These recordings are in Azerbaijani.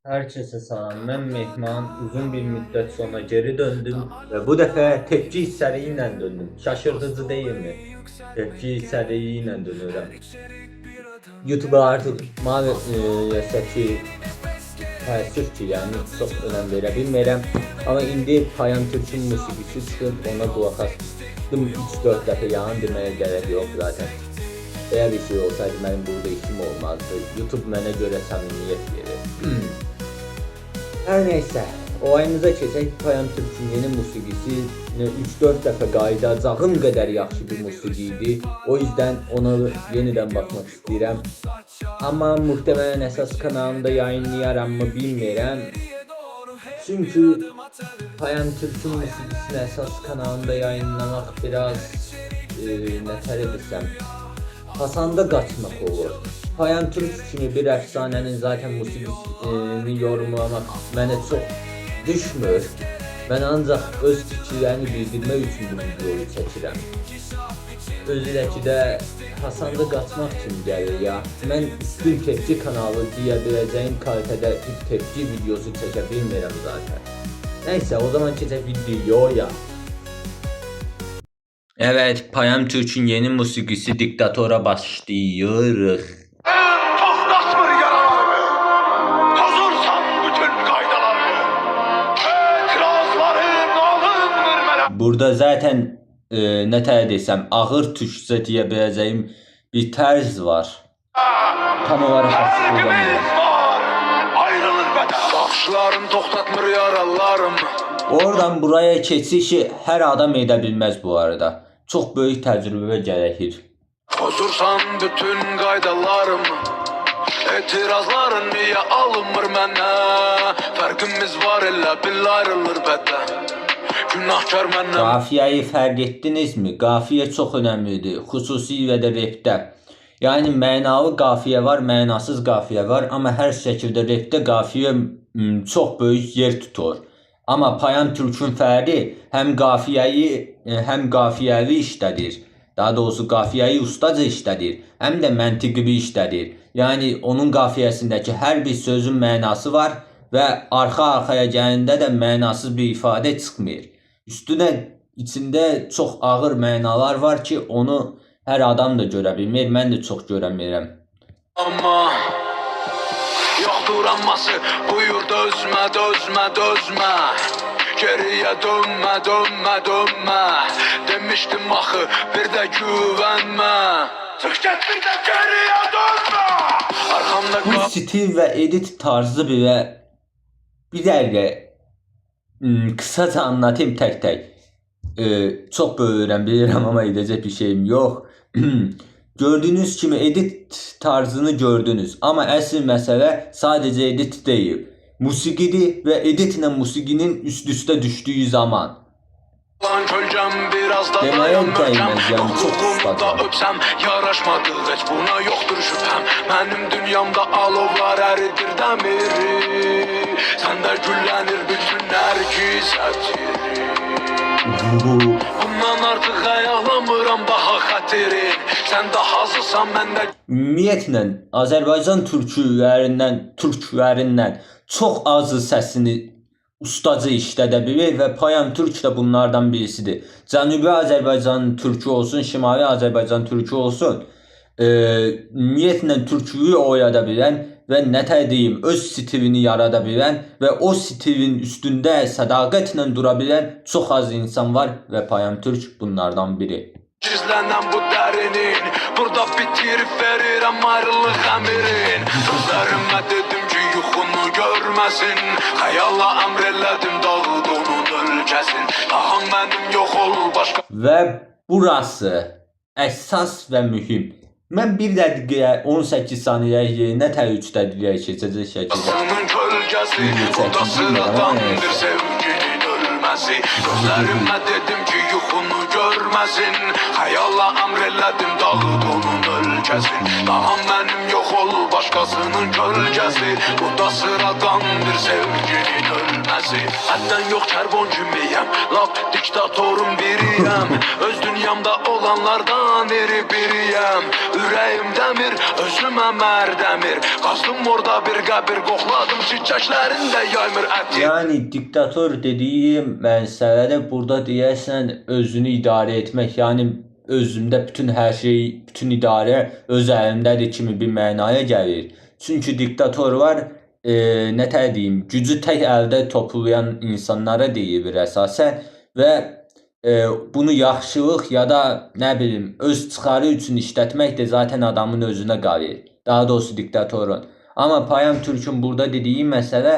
Herkese salam. Ben Mehman. Uzun bir müddet sonra geri döndüm ve bu defa tepki hisseliyle döndüm. Şaşırtıcı değil mi? Tepki hisseliyle dönüyorum. YouTube'a artık maalesef ki təəssüf ki, yəni çox önəm verə bilmirəm. Amma indi Payam Türk'ün musiqisi çıxıb, ona qulaq asdım 3-4 dəfə, yani deməyə gərək yox zaten. Eğer bir şey olsaydı benim burada işim olmazdı. YouTube mənə görə səmimiyyət verir. Her neyse, olayımıza keçək. Payam Türk'ün yeni musiqisi 3-4 dəfə qayıdacağım qədər yaxşı bir musiqi idi. O yüzden ona yeniden bakmak istəyirəm. Amma muhtemelen əsas kanalımda yayınlayaram mı bilmirəm. Çünkü Payam Türk'ün musiqisini əsas kanalımda yayınlamak biraz nətər etsəm, Hasanda kaçmak olur. Payam Türk kimi bir efsanenin zaten musiqisini yorumlamak mənə çox düşmür. Ben ancaq öz fikirlərini bildirmək üçün bu videoyu çəkirəm. Özüdəki də Hasanda qaçmaq kimi gəlir ya. Mən üstün tepki kanalı deyə biləcəyim kalitədə bir tepki videosu çəkə bilmirəm zaten. Neyse, o zaman keçək videoya. Evet, Payam Türk'ün yeni musiqisi Diktatora başlayırıq. Toslatmır yaralarımı, pozursan bütün qaydalarımı, etirazların alınmır mənə. Burada zaten nətər desəm, ağır türkçə deyə biləcəyim bir tərz var. Tam olaraq Fərqimiz var, ayrılır bədən. Baxışların toxtatmır yaralarımı. Oradan buraya keçişi hər adam edə bilməz bu arada. Çox böyük təcrübə gərəkir. Pozursan bütün qaydalarımı, etirazların niyə alınmır mənə? Fərqimiz var, elə bil ayrılır bədən. Günahkar məndən. Qafiyəyi fərq etdinizmi? Qafiyə çox önəmlidir, xüsusilə də rapdə. Yəni mənalı qafiyə var, mənasız qafiyə var, amma hər şəkildə rapdə qafiyə çox böyük yer tutur. Amma Payam Türk'ün fərqi həm qafiyəvi işlədir. Daha doğrusu qafiyəyi ustaca işlədir, həm də məntiqi işlədir. Yəni onun qafiyəsindəki hər bir sözün mənası var və arxa-arxaya gələndə də mənasız bir ifadə çıxmır. Üstünə içində çox ağır mənalar var ki, onu hər adam da görə bilmir, mən də çox görəmirəm. Amma yoxdur amması, buyur dözmə, dözmə, dözmə. Geriyə dönmə, dönmə, dönmə. Demişdim axı, bir də güvənmə. Çıx get, bir də geriyə dönmə. Arxamda Bu stil və edit tarzı belə bir dəqiqə kısaca anlatayım tək-tək. Çox böyürəm, bilirəm, amma edəcək bir şeyim yox. Gördüğünüz kimi edit tarzını gördünüz, ama əsl məsələ sadəcə edit deyil. Musiqidir və editlə musiqinin üst-üstə düşdüyü zaman. Kölgəm biraz da Deməyə dayanırkəm, dəyməz, yəni çox hüququmda ustadır. öpsəm yaraşmadı, heç buna yoxdur şübhəm. Mənim dünyamda alovlar əridir dəmiri, səndə güllənir bütün nərgiz ətiri. Bundan artıq xəyallamıram daha xətirin, sən də hazırsan məndə. Ümumiyyətlə Azərbaycan türklərindən çox azı səsini ustaca işlədə bilir və Payam Türk də bunlardan birisidir. Cənubi Azərbaycan türkü olsun, Şimali Azərbaycan türkü olsun, ümumiyyətlə türklüyü oyada bilən və nətər deyim, öz stilini yarada bilən və o stilin üstündə sədaqətlə dura bilən çox az insan var və Payam Türk bunlardan biri. Gizlənən bu dərinin, burada bitirib verirəm ayrılıq əmirin. Gözlərimə dedim ki, yuxunu görməsin, xəyalla əmr elədim dağıd onun ölkəsin. Daha mənim yox ol başqa. Və burası əsas və mühim. Mən 1 dəqiqəyə 18 saniyəyə yerinə 3 dəqiqəyə keçəcək şəkildə. Onun kölgəsi, burada sıradandır sevginin ölməsi. Gözlərimə dedim ki, yuxunu görməsin, xəyalla əmr elədim dağıd onun ölkəsin. ölkəsin. Daha mənim yox ol başqasının kölgəsi. Bu da sıradan bir sevginin ölməsi. Həddən yox kərbon kimiyəm, lap diktatorum biriyəm. Öz dünyamda olanlardan iri biriyəm. Ürəyim dəmir, özümə mərdəmir. Qazdım orada bir qəbir, qoxladım çiçəklərində yaymır əti. Yani diktator dediğim məsələdə burada deyəsən özünü idarə etmək, yani özümdə bütün hər şey, bütün idarə öz əlimdədir kimi bir mənaya gəlir. Çünki diktator var, nə deyim, gücü tək əldə toplayan insanlara deyilir əsasən və bunu yaxşılıq ya da nə bilim öz çıxarı üçün işlətmək də zaten adamın özünə qalır. Daha doğrusu diktatorun. Amma Payam Türk'ün burada dediği məsələ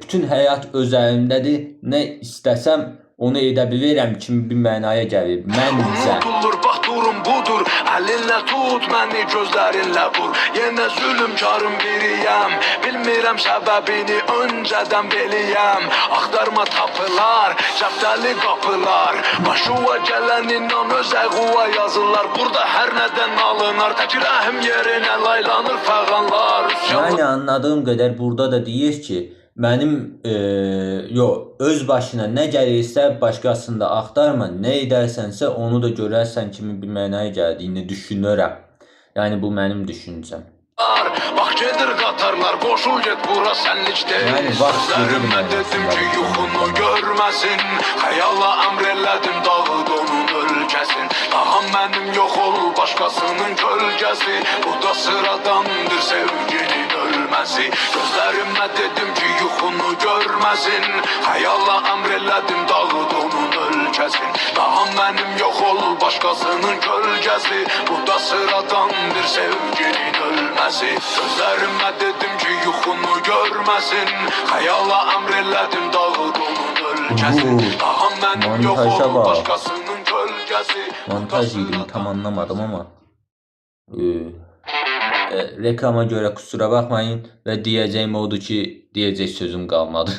bütün həyat öz əlimdədir. Nə istəsəm onu edə bilirəm kimi bir mənaya gəlir. Məncə. Unutulur, bax durum budur. Əlinlə tut məni, gözlərinlə vur. Yenə zülümkarım biriyəm. Bilmirəm səbəbini, öncədən beliyəm. Axtarma tapılar, cəftəli qapılar. Başıva gələnindən öz əğuva yazırlar. Burada hər nədən alınar, tək rəhim yerinə laylanır fəğanlar. Yani anladığım qədər burada da deyir ki, mənim öz başına nə gəlirsə başqasında axtarma, nə edərsənsə onu da görərsən kimi bir mənaya gəldiyini düşünürəm. Yəni bu mənim düşüncəm. Bax gedir qatarlar, qoşul get bura sənlik deyil. Yəni vaxt Gözlərimə dedim ki yuxunu görməsin. Xəyalla əmr elədim dağıd onun ölkəsin. Daha mənim yox ol başqasının kölgəsi. Bu da sıradandır sevginin ölməsi. Gözlərimə dedim ki yuxunu görməsin. Xəyalla əmr elədim dağıd onun ölkəsin. Daha mənim yox ol başqasının kölgəsi. Bu da sıradandır sevginin ölməsi. Gözlərimə dedim ki yuxunu görməsin. Xəyala əmr elədim dağıd onun ölkəsin. Daha mənim yox ol başqasının kölgəsi. Montaj yedim, tam anlamadım ama reklama göre kusura bakmayın ve diyeceğim oldu ki diyecek sözüm kalmadı.